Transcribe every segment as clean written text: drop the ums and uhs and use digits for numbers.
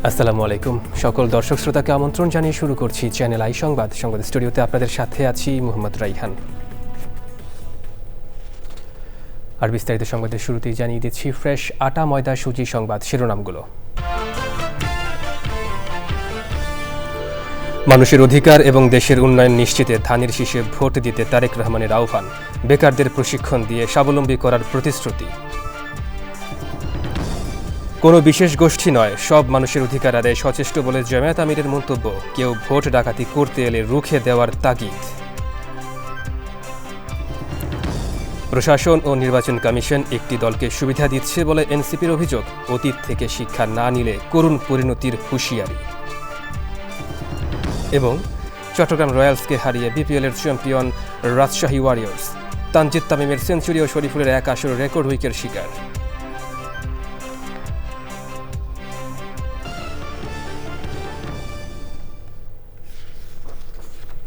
আসসালামু আলাইকুম সকল দর্শক শ্রোতাকে আমন্ত্রণ জানিয়ে শুরু করছি চ্যানেল আই সংবাদ স্টুডিওতে আপনাদের সাথে আছি মোহাম্মদ রাইহান। আর বিস্তারিত সংবাদের শুরুতেই জানিয়ে দিচ্ছি ফ্রেশ আটা ময়দা সুজি সংবাদ শিরোনামগুলো। মানুষের অধিকার এবং দেশের উন্নয়ন নিশ্চিতে ধানের শীষে ভোট দিতে তারেক রহমানের আহ্বান, বেকারদের প্রশিক্ষণ দিয়ে স্বাবলম্বী করার প্রতিশ্রুতি। কোনো বিশেষ গোষ্ঠী নয়, সব মানুষের অধিকার আদায় সচেষ্ট বলে জামায়াত আমিরের মন্তব্য, কেউ ভোট ডাকাতি করতে এলে রুখে দেওয়ার তাগিদ। প্রশাসন ও নির্বাচন কমিশন একটি দলকে সুবিধা দিচ্ছে বলে এনসিপির অভিযোগ, অতীত থেকে শিক্ষা না নিলে করুণ পরিণতির হুঁশিয়ারি। এবং চট্টগ্রাম রয়্যালসকে হারিয়ে বিপিএলের চ্যাম্পিয়ন রাজশাহী ওয়ারিয়র্স, তানজিদ তামিমের সেঞ্চুরি ও শরীফুলের এক আসর রেকর্ড উইকের শিকার।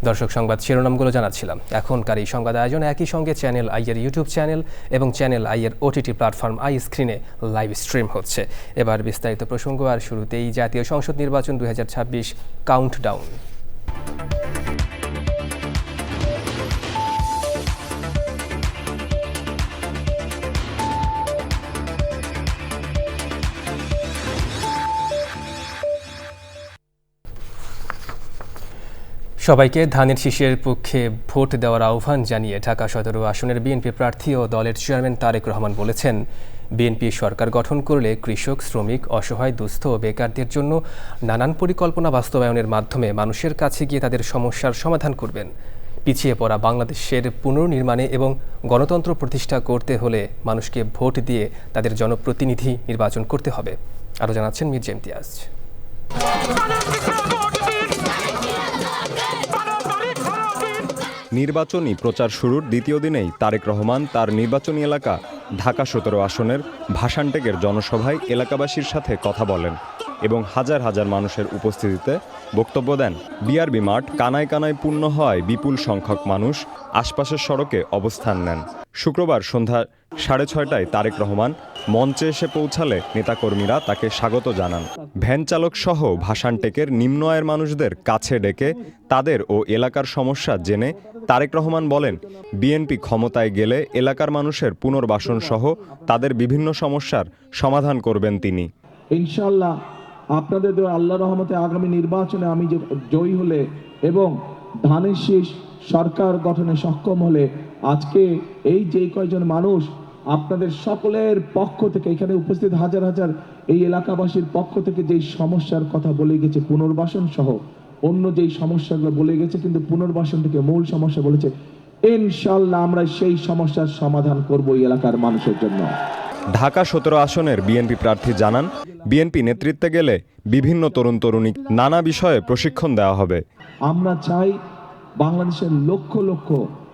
দর্শক সংবাদ শিরোনামগুলো জানাচ্ছিলাম। এখনকার এই সংবাদ আয়োজন একই সঙ্গে চ্যানেল আইয়ের ইউটিউব চ্যানেল এবং চ্যানেল আইয়ের ওটিটি প্ল্যাটফর্ম আই স্ক্রিনে লাইভ স্ট্রিম হচ্ছে। এবার বিস্তারিত প্রসঙ্গ, আর শুরুতেই জাতীয় সংসদ নির্বাচন 2026 কাউন্টডাউন। সবাইকে ধানের শীষের পক্ষে ভোট দেওয়ার আহ্বান জানিয়ে ঢাকা 17 আসনের বিএনপি প্রার্থী ও দলের চেয়ারম্যান তারেক রহমান বলেছেন, বিএনপি সরকার গঠন করলে কৃষক, শ্রমিক, অসহায়, দুস্থ ও বেকারদের জন্য নানান পরিকল্পনা বাস্তবায়নের মাধ্যমে মানুষের কাছে গিয়ে তাদের সমস্যার সমাধান করবেন। পিছিয়ে পড়া বাংলাদেশের পুনর্নির্মাণে এবং গণতন্ত্র প্রতিষ্ঠা করতে হলে মানুষকে ভোট দিয়ে তাদের জনপ্রতিনিধি নির্বাচন করতে হবে। আরও জানাচ্ছেন মির্জা ইমতিয়াজ। নির্বাচনী প্রচার শুরুর দ্বিতীয় দিনেই তারেক রহমান তার নির্বাচনী এলাকা ঢাকা 17 আসনের ভাষানটেকের জনসভায় এলাকাবাসীর সাথে কথা বলেন এবং হাজার হাজার মানুষের উপস্থিতিতে বক্তব্য দেন। বিআরবি মাঠ কানায় কানায় পূর্ণ হওয়ায় বিপুল সংখ্যক মানুষ আশপাশের সড়কে অবস্থান নেন। শুক্রবার সন্ধ্যা 6:30টায় তারেক রহমান মঞ্চে এসে পৌঁছালে নেতাকর্মীরা তাকে স্বাগত জানান। ভ্যান চালক সহ ভাষানটেকের নিম্ন আয়ের মানুষদের কাছে ডেকে তাদের ও এলাকার সমস্যা জেনে তারেক রহমান বলেন, বিএনপি ক্ষমতায় গেলে এলাকার মানুষের পুনর্বাসন সহ তাদের বিভিন্ন সমস্যার সমাধান করবেন তিনি। ইনশাআল্লাহ আপনাদের আল্লাহর রহমতে আগামী নির্বাচনে আমি জয়ী হলে এবং ধানের শীষ সরকার গঠনে সক্ষম হলে আজকে এই যে কয়জন মানুষ আপনাদের সকলের পক্ষ থেকে এখানে উপস্থিত হাজার হাজার এই এলাকাবাসীর পক্ষ থেকে যেই সমস্যার কথা বলে গেছে, পুনর্বাসন সহ অন্য যেই সমস্যাগুলো বলে গেছে, কিন্তু পুনর্বাসন থেকে মূল সমস্যা বলেছে, ইনশাআল্লাহ আমরা সেই সমস্যার সমাধান করব এই এলাকার মানুষের জন্য। ঢাকা 17 আসনের বিএনপি প্রার্থী জানান, বিএনপি নেতৃত্বে গেলে বিভিন্ন তরুণ তরুণী নানা বিষয়ে প্রশিক্ষণ দেওয়া হবে। আমরা চাই বাংলাদেশের লক্ষ লক্ষ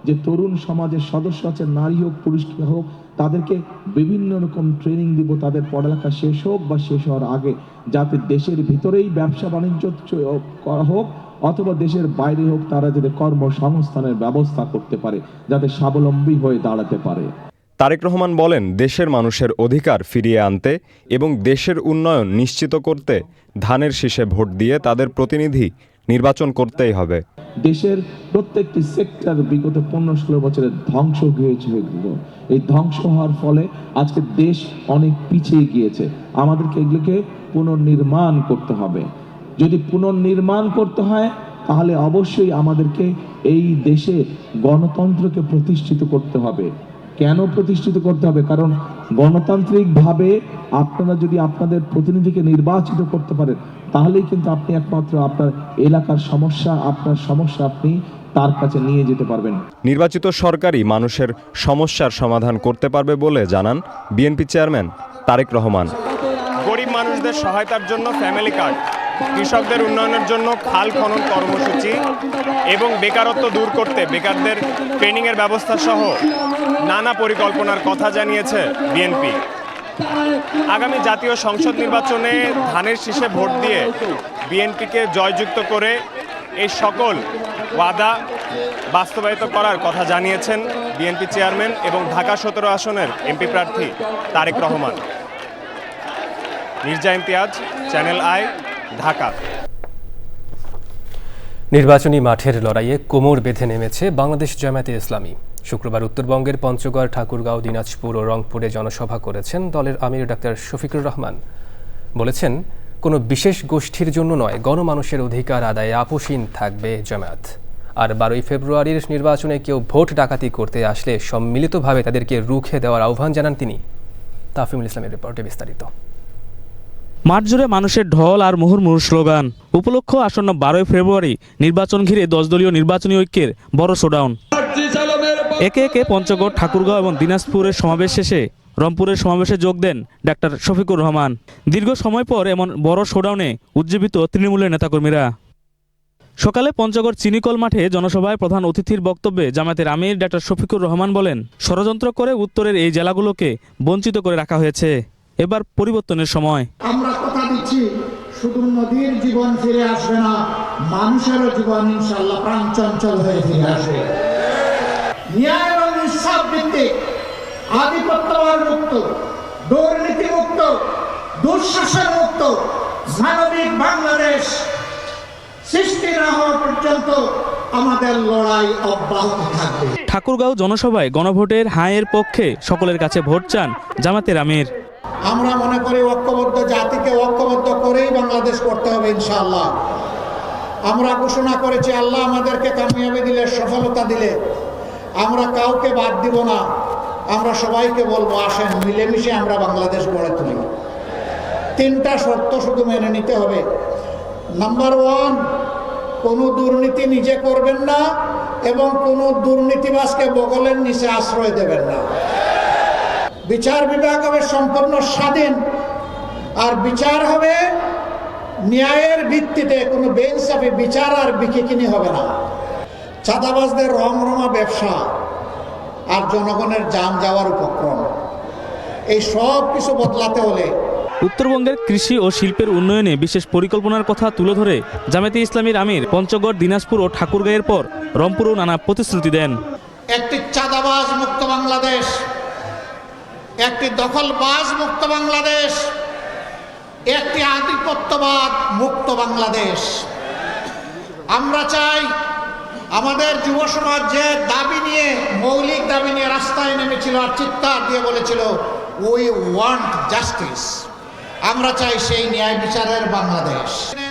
যে তরুণ সমাজের সদস্য আছে, নারী হোক পুরুষ হোক, তাদেরকে বিভিন্ন রকম ট্রেনিং দিব, তাদের পড়ালেখা শেষ হোক বা শেষ হওয়ার আগে, যাতে দেশের ভিতরেই ব্যবসা বাণিজ্য করা হোক অথবা দেশের বাইরে হোক, তারা যাতে কর্মসংস্থানের ব্যবস্থা করতে পারে, যাতে স্বাবলম্বী হয়ে দাঁড়াতে পারে। তারেক রহমান বলেন, দেশের মানুষের অধিকার ফিরিয়ে আনতে এবং দেশের উন্নয়ন নিশ্চিত করতে ধানের শীষে ভোট দিয়ে তাদের প্রতিনিধি নির্বাচন করতেই হবে। দেশের প্রত্যেকটি সেক্টর বিগত 15-16 বছরের ধ্বংস হয়েছিল। এই ধ্বংস হওয়ার ফলে আজকে দেশ অনেক পিছিয়ে গিয়েছে। আমাদেরকে এগুলোকে পুনর্নির্মাণ করতে হবে। যদি পুনর্নির্মাণ করতে হয় তাহলে অবশ্যই আমাদেরকে এই দেশে গণতন্ত্রকে প্রতিষ্ঠিত করতে হবে। কেন প্রতিষ্ঠিত করতে হবে? কারণ গণতান্ত্রিকভাবে আপনারা যদি আপনাদের প্রতিনিধিকে নির্বাচিত করতে পারেন, তাহলেই কিন্তু আপনি একমাত্র আপনার এলাকার সমস্যা, আপনার সমস্যা আপনি তার কাছে নিয়ে যেতে পারবেন। নির্বাচিত সরকারই মানুষের সমস্যার সমাধান করতে পারবে বলে জানান বিএনপি চেয়ারম্যান তারেক রহমান। গরিব মানুষদের সহায়তার জন্য ফ্যামিলি কার্ড, কৃষকদের উন্নয়নের জন্য খাল খনন কর্মসূচি এবং বেকারত্ব দূর করতে বেকারদের ট্রেনিংয়ের ব্যবস্থা সহ নানা পরিকল্পনার কথা জানিয়েছে বিএনপি। আগামী জাতীয় সংসদ নির্বাচনে ধানের শীষে ভোট দিয়ে বিএনপিকে জয়যুক্ত করে এই সকল ওয়াদা বাস্তবায়িত করার কথা জানিয়েছেন বিএনপি চেয়ারম্যান এবং ঢাকা 17 আসনের এমপি প্রার্থী তারেক রহমান। Mirza Imtiaz, channel I, Dhaka. নির্বাচনী মাঠের লড়াইয়ে কোমর বেঁধে নেমেছে বাংলাদেশ জামায়াতে ইসলামী। শুক্রবার উত্তরবঙ্গের পঞ্চগড়, ঠাকুরগাঁও, দিনাজপুর ও রংপুরে জনসভা করেছেন দলের আমির ডাক্তার শফিকুর রহমান। বলেছেন, কোনো বিশেষ গোষ্ঠীর জন্য নয়, গণমানুষের অধিকার আদায়ে আপোষহীন থাকবে জামায়াত। আর 12ই ফেব্রুয়ারির নির্বাচনে কেউ ভোট ডাকাতি করতে আসলে সম্মিলিতভাবে তাদেরকে রুখে দেওয়ার আহ্বান জানান তিনি। তাফিমুল ইসলামের রিপোর্টে বিস্তারিত। মাঠ জুড়ে মানুষের ঢল আর মুহুর্মুহু স্লোগান। উপলক্ষ আসন্ন 12ই ফেব্রুয়ারি নির্বাচন ঘিরে 10 দলীয় নির্বাচনী ঐক্যের বড় শোডাউন। একে একে পঞ্চগড়, ঠাকুরগাঁও এবং দিনাজপুরের সমাবেশ শেষে রংপুরের সমাবেশে যোগ দেন ডাক্তার শফিকুর রহমান। দীর্ঘ সময় পর এমন বড় শোডাউনে উজ্জীবিত তৃণমূলের নেতাকর্মীরা। সকালে পঞ্চগড় চিনিকল মাঠে জনসভায় প্রধান অতিথির বক্তব্যে জামায়াতের আমির ডাক্তার শফিকুর রহমান বলেন, ষড়যন্ত্র করে উত্তরের এই জেলাগুলোকে বঞ্চিত করে রাখা হয়েছে। এবার পরিবর্তনের সময়। আমরা কথা দিচ্ছি, শুধু নদীর জীবন ফিরে আসবে না, মানুষেরও জীবন ইনশাআল্লাহ প্রাণ চঞ্চল হয়ে ফিরে আসবে। ন্যায় এবং ইনসাফ ভিত্তিক, আধিপত্যবাদ মুক্ত, দুর্নীতি মুক্ত, দুঃশাসন মুক্ত মানবিক বাংলাদেশ সৃষ্টি না হওয়া পর্যন্ত আমাদের লড়াই অব্যাহত থাকবে। ঠাকুরগাঁও জনসভায় গণভোটের হাঁয়ের পক্ষে সকলের কাছে ভোট চান জামায়াতের আমির। আমরা মনে করি ঐক্যবদ্ধ জাতিকে ঐক্যবদ্ধ করেই বাংলাদেশ করতে হবে ইনশাআল্লাহ। আমরা ঘোষণা করেছি, আল্লাহ আমাদেরকে কামিয়াবি দিলে, সফলতা দিলে আমরা কাউকে বাদ দিব না। আমরা সবাইকে বলবো, আসেন মিলেমিশে আমরা বাংলাদেশ গড়ে তুলি। 3টা শর্ত শুধু মেনে নিতে হবে। নাম্বার 1, কোনো দুর্নীতি নিজে করবেন না এবং কোনো দুর্নীতিবাজকে বগলের নিচে আশ্রয় দেবেন না। বিচার বিভাগ হবে সম্পূর্ণ স্বাধীন, আর বিচার হবে ন্যায়ের ভিত্তিতে। কোনো বেইনসাফি বিচার আর বিকিকিনি হবে না। চাঁদাবাজদের রমরমা ব্যবসা আর জনগণের যান যাওয়ার উপক্রম, এই সব কিছু বদলাতে হলে উত্তরবঙ্গের কৃষি ও শিল্পের উন্নয়নে বিশেষ পরিকল্পনার কথা তুলে ধরে জামায়াতে ইসলামীর আমির পঞ্চগড়, দিনাজপুর ও ঠাকুরগাঁয়ের পর রংপুরেও নানা প্রতিশ্রুতি দেন। একটি চাঁদাবাজ মুক্ত বাংলাদেশ, একটি দখলবাজ মুক্ত বাংলাদেশ, একটি আধিপত্যবাদ মুক্ত বাংলাদেশ। আমরা চাই আমাদের যুব সমাজ যে দাবি নিয়ে, মৌলিক দাবি নিয়ে রাস্তায় নেমেছিল আর চিৎকার দিয়ে বলেছিল, উই ওয়ান্ট জাস্টিস, আমরা চাই সেই ন্যায় বিচারের বাংলাদেশ।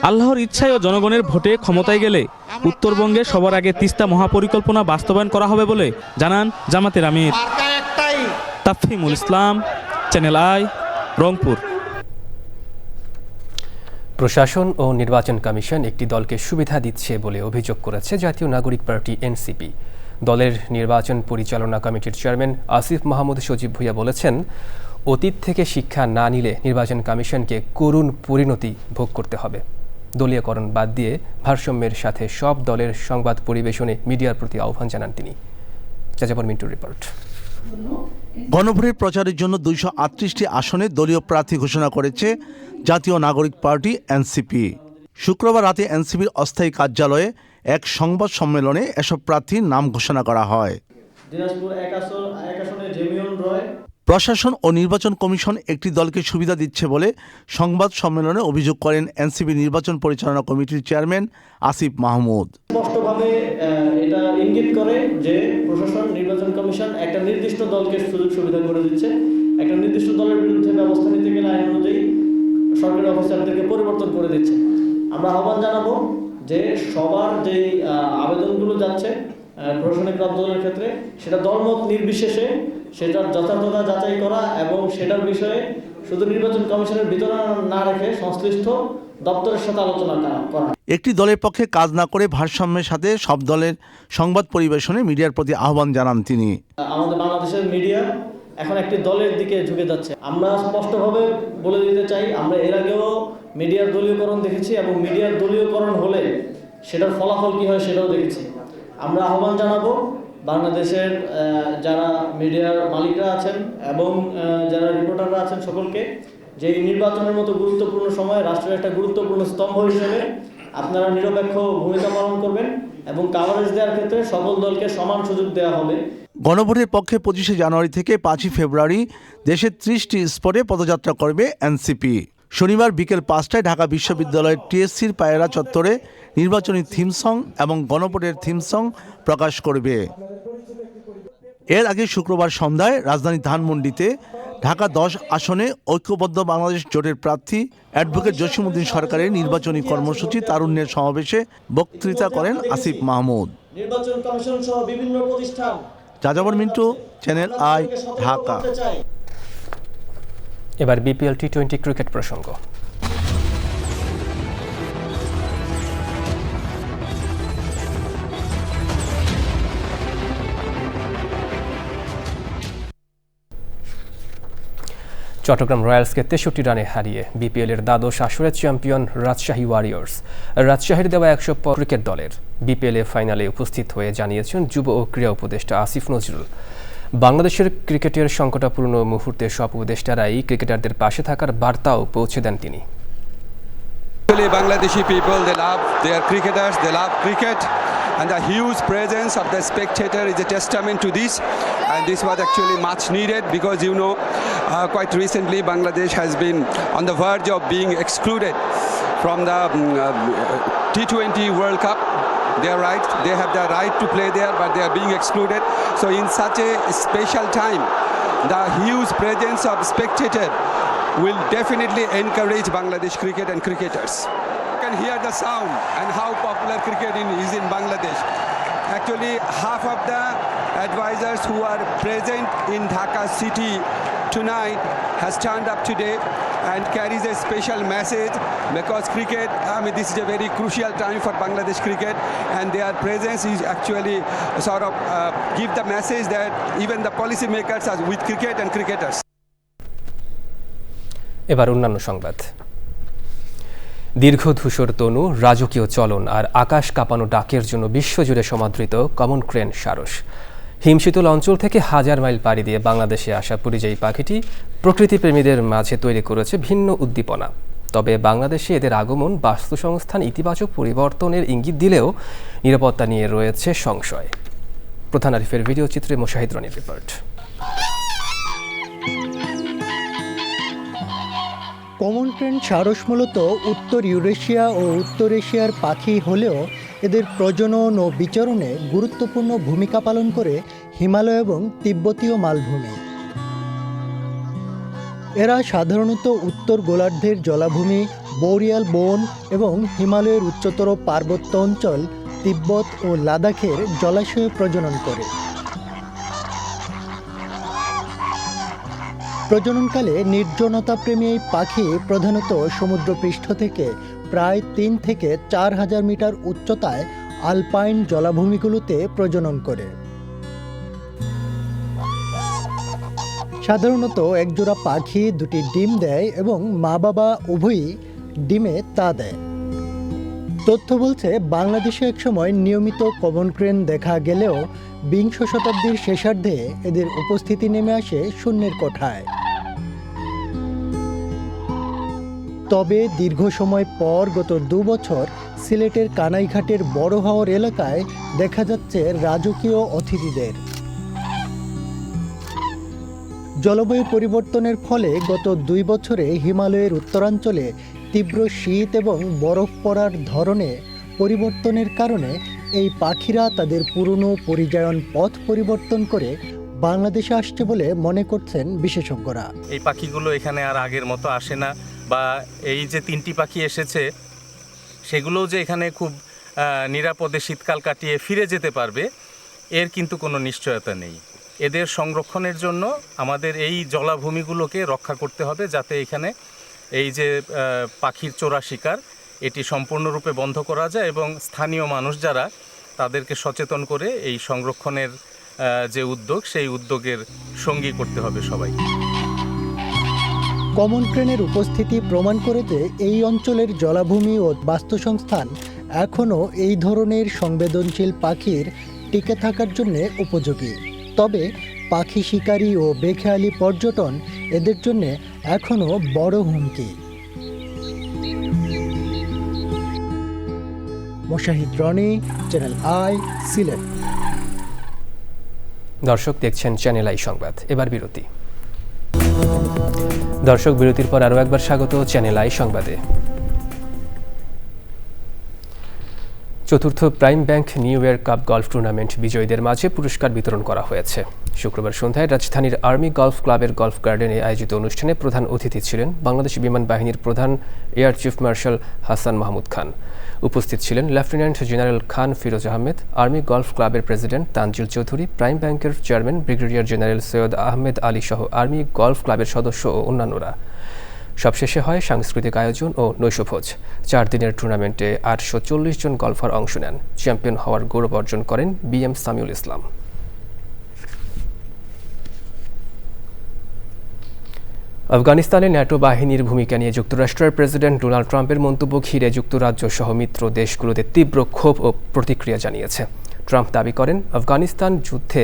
আল্লাহর ইচ্ছায় ও জনগণের ভোটে ক্ষমতায় গেলে উত্তরবঙ্গে সবার আগে তিস্তা মহাপরিকল্পনা বাস্তবায়ন করা হবে বলে জানান জামায়াতের আমির। তাফিমুল ইসলাম, চ্যানেল আই, রংপুর। প্রশাসন ও নির্বাচন কমিশন একটি দলকে সুবিধা দিচ্ছে বলে অভিযোগ করেছে জাতীয় নাগরিক পার্টি এনসিপি। দলের নির্বাচন পরিচালনা কমিটির চেয়ারম্যান আসিফ মাহমুদ সজীব ভুঁইয়া বলেছেন, অতীত থেকে শিক্ষা না নিলে নির্বাচন কমিশনকে করুণ পরিণতি ভোগ করতে হবে। দলীয়করণ বাদ দিয়ে ভারসাম্যের সাথে সব দলের সংবাদ পরিবেশনে মিডিয়ার প্রতি আহ্বান জানান তিনি। চাচাপর মিন্টুর রিপোর্ট। গণভোটের প্রচারের জন্য 238টি আসনে দলীয় প্রার্থী ঘোষণা করেছে জাতীয় নাগরিক পার্টি এনসিপি। শুক্রবার রাতে এনসিপির অস্থায়ী কার্যালয়ে এক সংবাদ সম্মেলনে এসব প্রার্থীর নাম ঘোষণা করা হয়। প্রশাসন ও নির্বাচন কমিশন একটি দলকে সুবিধা দিচ্ছে বলে সংবাদ সম্মেলনে অভিযোগ করেন এনসিপি নির্বাচন পরিচালনা কমিটির চেয়ারম্যান আসিফ মাহমুদ। স্পষ্টভাবে এটা ইঙ্গিত করে যে প্রশাসন, নির্বাচন কমিশন একটা নির্দিষ্ট দলকে সুযোগ সুবিধা করে দিচ্ছে। একটা নির্দিষ্ট দলের বিরুদ্ধে ব্যবস্থা নিতে গেলে আইন অনুযায়ী সরকারি অফিসারদেরকে পরিবর্তন করে দিচ্ছে। আমরা আহ্বান জানাবো যে সবার যে আবেদনগুলো যাচ্ছে প্রশাসনিক দলের ক্ষেত্রে, সেটা দলমত নির্বিশেষে সেটার যথাযথতা যাচাই করা এবং সেটার বিষয়ে শুধু নির্বাচন কমিশনের ভিতরে না রেখে সংশ্লিষ্ট দপ্তরের সাথে আলোচনা করা। একটি দলের পক্ষে কাজ না করে ভারসাম্যের সাথে সব দলের সংবাদ পরিবেশনে মিডিয়ার প্রতি আহ্বান জানান তিনি। আমাদের বাংলাদেশের মিডিয়া এখন একটি দলের দিকে ঝুঁকে যাচ্ছে। আমরা স্পষ্টভাবে বলে দিতে চাই, আমরা এর আগেও মিডিয়ার দলীয়করণ দেখেছি এবং মিডিয়ার দলীয়করণ হলে সেটার ফলাফল কী হয় সেটাও দেখেছি। আমরা আহ্বান জানাবো বাংলাদেশের যারা মিডিয়ার মালিকরা আছেন এবং যারা রিপোর্টাররা আছেন সকলকে, যে নির্বাচনের মতো গুরুত্বপূর্ণ সময় রাষ্ট্রের একটা গুরুত্বপূর্ণ স্তম্ভ হিসেবে আপনারা নিরপেক্ষ ভূমিকা পালন করবেন এবং কাভারেজ দেওয়ার ক্ষেত্রে সকল দলকে সমান সুযোগ দেওয়া হবে। গণভোটের পক্ষে 25শে জানুয়ারি থেকে 5ই ফেব্রুয়ারি দেশের 30টি স্পটে পদযাত্রা করবে এনসিপি। শনিবার বিকেল 5টায় ঢাকা বিশ্ববিদ্যালয়ের টিএসসির পায়রা চত্বরে নির্বাচনী থিম সং এবং গণভোটের থিম সং প্রকাশ করবে। এর আগে শুক্রবার সন্ধ্যায় রাজধানী ধানমন্ডিতে ঢাকা 10 আসনে ঐক্যবদ্ধ বাংলাদেশ জোটের প্রার্থী অ্যাডভোকেট জসিমউদ্দিন সরকারের নির্বাচনী কর্মসূচি তারুণ্যের সমাবেশে বক্তৃতা করেন আসিফ মাহমুদ। নির্বাচন কমিশন সহ বিভিন্ন প্রতিষ্ঠান যাযাবর মিন্টু, চ্যানেল আই, ঢাকা। এবার বিপিএল টি-20 ক্রিকেট প্রসঙ্গ। চট্টগ্রাম রয়্যালসকে 63 রানে হারিয়ে বিপিএলের দ্বাদশ আসরের চ্যাম্পিয়ন রাজশাহী ওয়ারিয়র্স। রাজশাহীর দেওয়া 100 ক্রিকেট দলের বিপিএল ফাইনালে উপস্থিত হয়ে জানিয়েছেন যুব ও ক্রীড়া উপদেষ্টা আসিফ নজরুল। বাংলাদেশের ক্রিকেটের সংকটাপূর্ণ মুহূর্তে সব উপদেষ্টারাই ক্রিকেটারদের পাশে থাকার বার্তাও পৌঁছে দেন তিনি। Bangladeshi people, they love their cricketers, they love cricket, and the huge presence of the spectator is a testament to this, and this was actually much needed because quite recently Bangladesh has been on the verge of being excluded from the T20 World Cup. They are right, they have the right to play there, but they are being excluded. So in such a special time, the huge presence of spectator will definitely encourage Bangladesh cricket and cricketers. You can hear the sound and how popular cricket is in Bangladesh. Actually, half of the advisors who are present in Dhaka city tonight has turned up today and carries a special message because cricket, this is a very crucial time for Bangladesh cricket, and their presence is actually sort of give the message that even the policy makers are with cricket and cricketers. এবার অন্যান্য সংবাদ। দীর্ঘ ধূসর তনু, রাজকীয় চলন আর আকাশ কাঁপানো ডাকের জন্য বিশ্বজুড়ে সমাদৃত কমন ক্রেন সারস। হিমশীতল অঞ্চল থেকে হাজার মাইল পাড়ি দিয়ে বাংলাদেশে আসা পরিযায়ী পাখিটি প্রকৃতিপ্রেমীদের মাঝে তৈরি করেছে ভিন্ন উদ্দীপনা। তবে বাংলাদেশে এদের আগমন বাস্তুসংস্থান ইতিবাচক পরিবর্তনের ইঙ্গিত দিলেও নিরাপত্তা নিয়ে রয়েছে সংশয়। প্রধান আরিফের ভিডিও চিত্রে মোশাহিদ রনির রিপোর্ট। কমন ক্রেন সারস মূলত উত্তর ইউরেশিয়া ও উত্তর এশিয়ার পাখি হলেও এদের প্রজনন ও বিচরণে গুরুত্বপূর্ণ ভূমিকা পালন করে হিমালয় এবং তিব্বতীয় মালভূমি। এরা সাধারণত উত্তর গোলার্ধের জলাভূমি, বোরিয়াল বন এবং হিমালয়ের উচ্চতর পার্বত্য অঞ্চল, তিব্বত ও লাদাখের জলাশয়ে প্রজনন করে। প্রজননকালে নির্জনতাপ্রেমী এই পাখি প্রধানত সমুদ্রপৃষ্ঠ থেকে প্রায় 3 থেকে 4 হাজার মিটার উচ্চতায় আলপাইন জলাভূমিগুলোতে প্রজনন করে। সাধারণত একজোড়া পাখি 2টি ডিম দেয় এবং মা বাবা উভয়ই ডিমে তা দেয়। তথ্য বলছে বাংলাদেশে একসময় নিয়মিত কমন ক্রেন দেখা গেলেও বিংশ শতাব্দীর শেষার্ধে এদের উপস্থিতি নেমে আসে শূন্যের কোঠায়। তবে দীর্ঘ সময় পর গত 2 বছর সিলেটের কানাইঘাটের বড় হাওর এলাকায় দেখা যাচ্ছে রাজকীয় অতিথিদের। জলবায়ু পরিবর্তনের ফলে গত 2 বছরে হিমালয়ের উত্তরাঞ্চলে তীব্র শীত এবং বরফ পড়ার ধরনে পরিবর্তনের কারণে এই পাখিরা তাদের পুরনো পরিযায়ন পথ পরিবর্তন করে বাংলাদেশে আসছে বলে মনে করছেন বিশেষজ্ঞরা। এই পাখিগুলো এখানে আর আগের মতো আসে না, বা এই যে 3টি পাখি এসেছে সেগুলোও যে এখানে খুব নিরাপদে শীতকাল কাটিয়ে ফিরে যেতে পারবে এর কিন্তু কোনো নিশ্চয়তা নেই। এদের সংরক্ষণের জন্য আমাদের এই জলাভূমিগুলোকে রক্ষা করতে হবে, যাতে এখানে এই যে পাখির চোরা শিকার এটি সম্পূর্ণরূপে বন্ধ করা যায় এবং স্থানীয় মানুষ যারা তাদেরকে সচেতন করে এই সংরক্ষণের যে উদ্যোগ সেই উদ্যোগের সঙ্গী করতে হবে সবাই। কমন ক্রেনের উপস্থিতি প্রমাণ করে যে এই অঞ্চলের জলাভূমি ও বাস্তুসংস্থান এখনও এই ধরনের সংবেদনশীল পাখির টিকে থাকার জন্য উপযোগী। তবে পাখি শিকারী ও বেখেয়ালি পর্যটন এদের জন্য এখনও বড় হুমকি। Moshahid Roni, channel I, Sylhet. দর্শক দেখছেন চ্যানেল আই সংবাদ। এবার বিরতি। দর্শক, বিরতির পর আরও একবার স্বাগত চ্যানেল আই সংবাদে। চতুর্থ prime bank new year cup golf tournament বিজয়ীদের মাঝে পুরস্কার বিতরণ করা হয়েছে। শুক্রবার সন্ধ্যায় রাজধানীর আর্মি গলফ ক্লাবের গলফ গার্ডেনে আয়োজিত অনুষ্ঠানে প্রধান অতিথি ছিলেন বাংলাদেশ বিমান বাহিনীর প্রধান air chief marshal Hasan Mahmud Khan. উপস্থিত ছিলেন lieutenant general Khan Firoz Ahmed, army golf ক্লাবের প্রেসিডেন্ট তানজিল চৌধুরী, প্রাইম ব্যাংকের chairman brigadier general Syed Ahmed Ali সহ আর্মি গলফ ক্লাবের সদস্য ও অন্যান্যরা। সবশেষে হয় সাংস্কৃতিক আয়োজন ও নৈশভোজ। 4 দিনের টুর্নামেন্টে 840 জন গলফার অংশ নেন। চ্যাম্পিয়ন হওয়ার গৌরব অর্জন করেন BM সামিউল ইসলাম। আফগানিস্তানে ন্যাটো বাহিনীর ভূমিকা নিয়ে যুক্তরাষ্ট্রের প্রেসিডেন্ট ডোনাল্ড ট্রাম্পের মন্তব্য ঘিরে যুক্তরাজ্য সহ মিত্র দেশগুলোতে তীব্র ক্ষোভ ও প্রতিক্রিয়া জানিয়েছে। ট্রাম্প দাবি করেন, আফগানিস্তান যুদ্ধে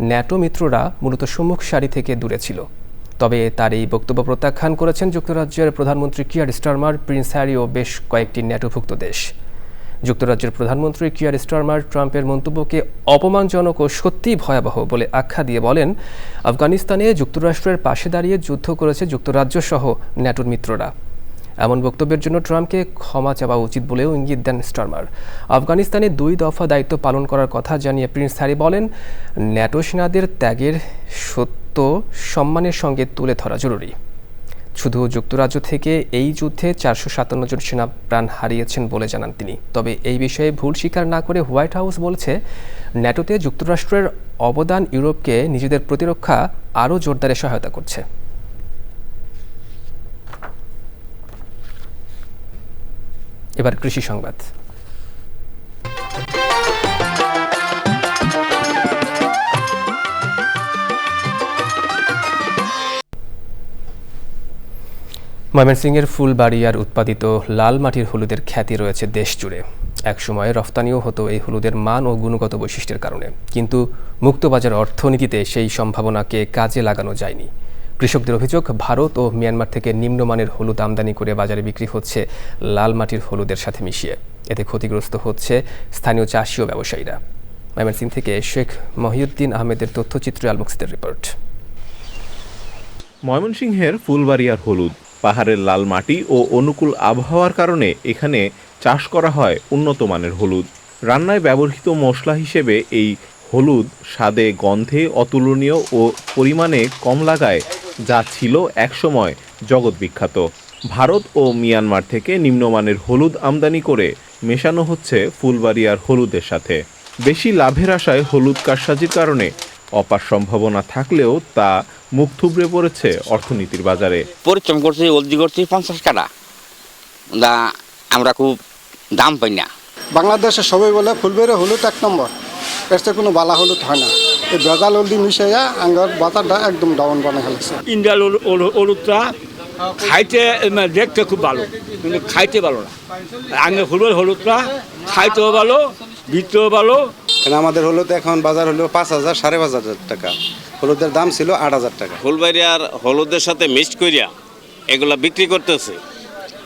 ন্যাটো মিত্ররা মূলত সম্মুখ সারি থেকে দূরে ছিল। তবে তার এই বক্তব্য প্রত্যাখ্যান করেছেন যুক্তরাজ্যের প্রধানমন্ত্রী কিয়ার স্টারমার, প্রিন্স হ্যারি ও বেশ কয়েকটি ন্যাটোভুক্ত দেশ। যুক্তরাজ্যের প্রধানমন্ত্রী কিয়ার স্টারমার ট্রাম্পের মন্তব্যকে অপমানজনক ও সত্যিই ভয়াবহ বলে আখ্যা দিয়ে বলেন, আফগানিস্তানে যুক্তরাষ্ট্রের পাশে দাঁড়িয়ে যুদ্ধ করেছে যুক্তরাজ্য সহ ন্যাটোর মিত্ররা। এমন বক্তব্যের জন্য ট্রাম্পকে ক্ষমা চাওয়া উচিত বলেও ইঙ্গিত দেন স্টারমার। আফগানিস্তানে 2 দফা দায়িত্ব পালন করার কথা জানিয়ে প্রিন্স হ্যারি বলেন, ন্যাটো সেনাদের ত্যাগের সত্য সম্মানের সঙ্গে তুলে ধরা জরুরি। শুধু যুক্তরাজ্য থেকে এই যুদ্ধে 457 জন সেনা প্রাণ হারিয়েছেন বলে জানান তিনি। তবে এই বিষয়ে ভুল স্বীকার না করে হোয়াইট হাউস বলছে, ন্যাটোতে যুক্তরাষ্ট্রের অবদান ইউরোপকে নিজেদের প্রতিরক্ষা আরও জোরদারে সহায়তা করছে। এবার কৃষি সংবাদ। ময়মনসিংহের ফুলবাড়িয়ার উৎপাদিত লাল মাটির হলুদের খ্যাতি রয়েছে দেশ জুড়ে। একসময় রফতানিও হতো এই হলুদের মান ও গুণগত বৈশিষ্ট্যের কারণে, কিন্তু মুক্তবাজার অর্থনীতিতে সেই সম্ভাবনাকে কাজে লাগানো যায়নি। কৃষকদের অভিযোগ, ভারত ও মিয়ানমার থেকে নিম্নমানের হলুদ আমদানি করে বাজারে বিক্রি হচ্ছে লাল মাটির হলুদের সাথে মিশিয়ে। এতে ক্ষতিগ্রস্ত হচ্ছে স্থানীয় চাষি ও ব্যবসায়ীরা। ময়মনসিংহ থেকে শেখ মহিউদ্দিন আহমেদের তথ্যচিত্রে আলমুকসিদের রিপোর্ট। ময়মনসিংহের ফুলবাড়িয়ার হলুদ পাহাড়ের লাল মাটি ও অনুকূল আবহাওয়ার কারণে এখানে চাষ করা হয় উন্নত মানের হলুদ। রান্নায় ব্যবহৃত মশলা হিসেবে এই হলুদ স্বাদে গন্ধে অতুলনীয় ও পরিমাণে কম লাগায় যা ছিল একসময় জগৎ বিখ্যাত। ভারত ও মিয়ানমার থেকে নিম্নমানের হলুদ আমদানি করে মেশানো হচ্ছে ফুলবাড়িয়ার হলুদের সাথে। বেশি লাভের আশায় হলুদ কারসাজির কারণে অপার সম্ভাবনা থাকলেও তা মুখ থুবড়ে পড়েছে অর্থনীতির বাজারে। পরিশ্রম করছি, অলদি করছি 50 টাকা, আমরা খুব দাম পাই না। বাংলাদেশে সবাই বলে ফুলবাড়িয়া হলুদ 1 নম্বর, এর চেয়ে কোনো বালা হলুদ হয় না। এই ভেজাল হলদি মিশাইয়া আঙ্গার বাজারটা একদম ডাউন বানাই ফেলেছে। ইন্ডিয়ার হলুদটা খাইতে দেখতে খুব ভালো, কিন্তু খাইতে ভালো না। আঙ্গের ফুলবাড়িয়া হলুদটা খাইতেও ভালো, বিক্রিও ভালো। আমাদের হলুদ এখন বাজার হলো 5,000 5,500 টাকা, হলুদের দাম ছিল 8,000 টাকা। ফুলবাড়িয়ার হলুদের সাথে মিক্সড করিয়া এগুলা বিক্রি করতেছে,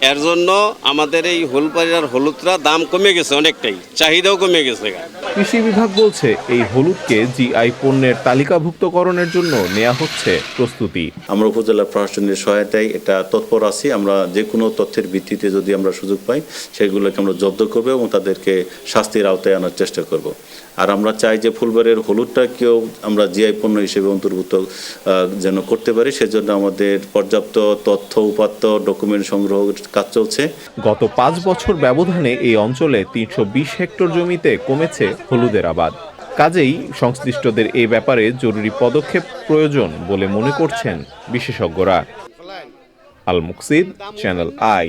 এর জন্য আমাদের এই ফুলবাড়িয়ার হলুদটা দাম কমে গেছে অনেকটাই, চাহিদাও কমে গেছে। কৃষি বিভাগ বলছে এই হলুদকে জিআই পণ্যের তালিকাভুক্তকরণের জন্য নেওয়া হচ্ছে প্রস্তুতি। আমরা উপজেলা প্রশাসনের সহায়তায় এটা তৎপর আছি। আমরা যে কোনো তথ্যের ভিত্তিতে যদি আমরা সুযোগ পাই সেগুলোকে আমরা জব্দ করবো এবং তাদেরকে শাস্তির আওতায় আনার চেষ্টা করব। আর আমরা চাই যে ফুলবাড়িয়ার হলুদটাকেও আমরা জিআই পণ্য হিসেবে অন্তর্ভুক্ত যেন করতে পারি। সেজন্য আমাদের পর্যাপ্ত তথ্য উপাত্ত ডকুমেন্ট সংগ্রহ কাজ চলছে। গত 5 বছর ব্যবধানে এই অঞ্চলে 320 হেক্টর জমিতে কমেছে হলুদের আবাদ। কাজেই সংশ্লিষ্টদের এই ব্যাপারে জরুরি পদক্ষেপ প্রয়োজন বলে মনে করছেন বিশেষজ্ঞরা। আল মুকসিদ, চ্যানেল আই।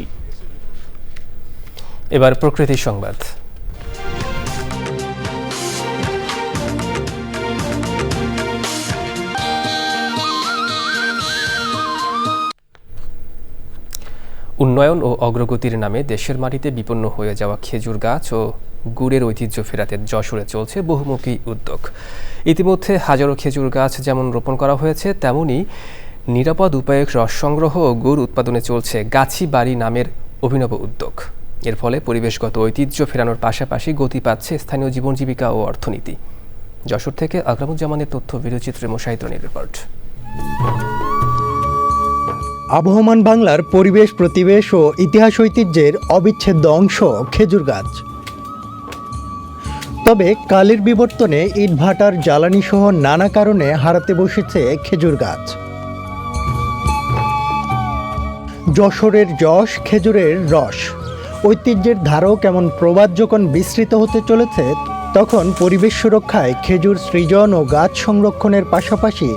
এবার প্রকৃতি সংবাদ। উন্নয়ন ও অগ্রগতির নামে দেশের মাটিতে বিপন্ন হয়ে যাওয়া খেজুর গাছ ও গুড়ের ঐতিহ্য ফেরাতে যশোরে চলছে বহুমুখী উদ্যোগ। ইতিমধ্যে হাজারো খেজুর গাছ যেমন রোপণ করা হয়েছে, তেমনি নিরাপদ উপায়ে রস সংগ্রহ ও গুড় উৎপাদনে চলছে গাছি বাড়ি নামের অভিনব উদ্যোগ। এর ফলে পরিবেশগত ঐতিহ্য ফেরানোর পাশাপাশি গতি পাচ্ছে স্থানীয় জীবন জীবিকা ও অর্থনীতি। যশোর থেকে আকরামুজ্জামানের তথ্য, ভিডিওচিত্রে মোশাহিদ রনির রিপোর্ট। আবহমান বাংলার পরিবেশ প্রতিবেশ ও ইতিহাস ঐতিহ্যের অবিচ্ছেদ্য অংশ খেজুর গাছ। তবে কালের বিবর্তনে ইটভাটার জ্বালানি সহ নানা কারণে হারাতে বসেছে খেজুর গাছ। যশোরের যশ, খেজুরের রস। ঐতিহ্যের ধারক কেমন প্রবাদ যখন বিস্তৃত হতে চলেছে, তখন পরিবেশ সুরক্ষায় খেজুর সৃজন ও গাছ সংরক্ষণের পাশাপাশি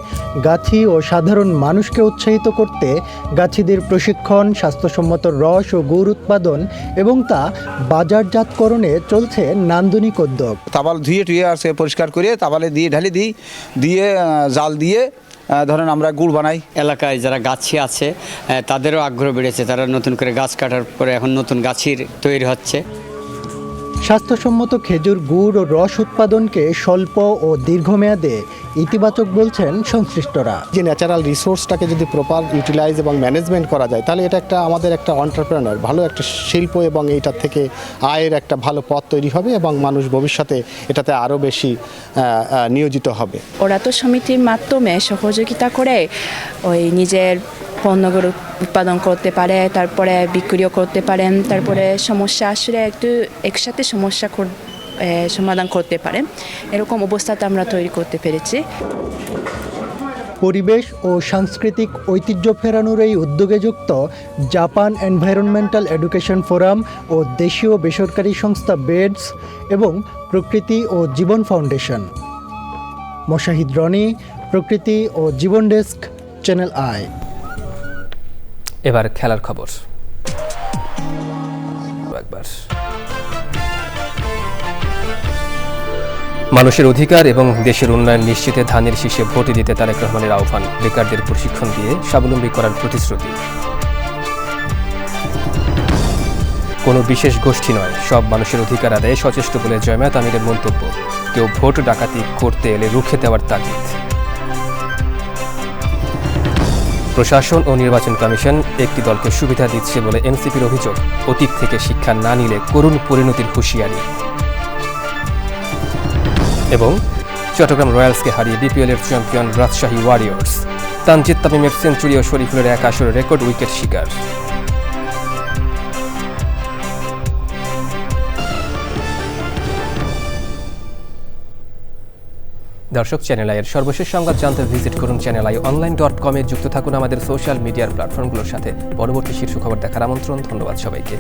গাছি ও সাধারণ মানুষকে উৎসাহিত করতে গাছিদের প্রশিক্ষণ, স্বাস্থ্যসম্মত রস ও গুড় উৎপাদন এবং তা বাজারজাতকরণে চলছে নান্দনিক উদ্যোগ। তাবাল ধুয়ে টুয়ে আসে পরিষ্কার করে তাবালে দিয়ে ঢালি দিই, দিয়ে জাল দিয়ে ধরেন আমরা গুড় বানাই। এলাকায় যারা গাছি আছে তাদেরও আগ্রহ বেড়েছে, তারা নতুন করে গাছ কাটার পরে এখন নতুন গাছির তৈরি হচ্ছে। স্বাস্থ্যসম্মত খেজুর গুড় ও রস উৎপাদনকে স্বল্প ও দীর্ঘমেয়াদে ইতিবাচক বলছেন সংশ্লিষ্টরা। যে ন্যাচারাল রিসোর্সটাকে যদি প্রপার ইউটিলাইজ এবং ম্যানেজমেন্ট করা যায়, তাহলে এটা একটা আমাদের একটা এন্টারপ্রেনার, ভালো একটা শিল্প এবং এইটার থেকে আয়ের একটা ভালো পথ তৈরি হবে এবং মানুষ ভবিষ্যতে এটাতে আরও বেশি নিয়োজিত হবে। ওরা তো সমিতির মাধ্যমে সহযোগিতা করে ওই নিজের পণ্যগুলো উৎপাদন করতে পারে, তারপরে বিক্রিও করতে পারেন, তারপরে সমস্যা আসলে একটু একসাথে সমস্যা সমাধান করতে পারে, এরকম অবস্থাতে আমরা তৈরি করতে পেরেছি। পরিবেশ ও সাংস্কৃতিক ঐতিহ্য ফেরানোর এই উদ্যোগে যুক্ত জাপান এনভায়রনমেন্টাল এডুকেশন ফোরাম ও দেশীয় বেসরকারি সংস্থা বেডস এবং প্রকৃতি ও জীবন ফাউন্ডেশন। মোশাহিদ রনি, প্রকৃতি ও জীবন ডেস্ক, চ্যানেল আই। এবার খেলার খবর। মানুষের অধিকার এবং দেশের উন্নয়ন নিশ্চিতে ধানের শীষে ভোট দিতে তারেক রহমানের আহ্বান, বেকারদের প্রশিক্ষণ দিয়ে স্বাবলম্বী করার প্রতিশ্রুতি। কোনো বিশেষ গোষ্ঠী নয়, সব মানুষের অধিকার আদায়ে সচেষ্ট বলে জয়মাত আমিরের মন্তব্য। কেউ ভোট ডাকাতি করতে এলে রুখে দেওয়ার তাগিদ। প্রশাসন ও নির্বাচন কমিশন একটি দলকে সুবিধা দিচ্ছে বলে এনসিপির অভিযোগ। অতীত থেকে শিক্ষা না নিলে করুণ পরিণতির হুঁশিয়ারি। এবং চট্টগ্রাম রয়্যালসকে হারিয়ে বিপিএলের চ্যাম্পিয়ন রাজশাহী ওয়ারিয়র্স। তানজিদ তামিমের সেঞ্চুরি ও শরীফুলের এক আসরে রেকর্ড উইকেট শিকার। দর্শক, চ্যানেল আইয়ের সর্বশেষ সংবাদ জানতে ভিজিট করুন channelionline.com এ। যুক্ত থাকুন আমাদের সোশ্যাল মিডিয়ার প্ল্যাটফর্মগুলোর সাথে। পরবর্তী শীর্ষ খবর দেখার আমন্ত্রণ। ধন্যবাদ সবাইকে।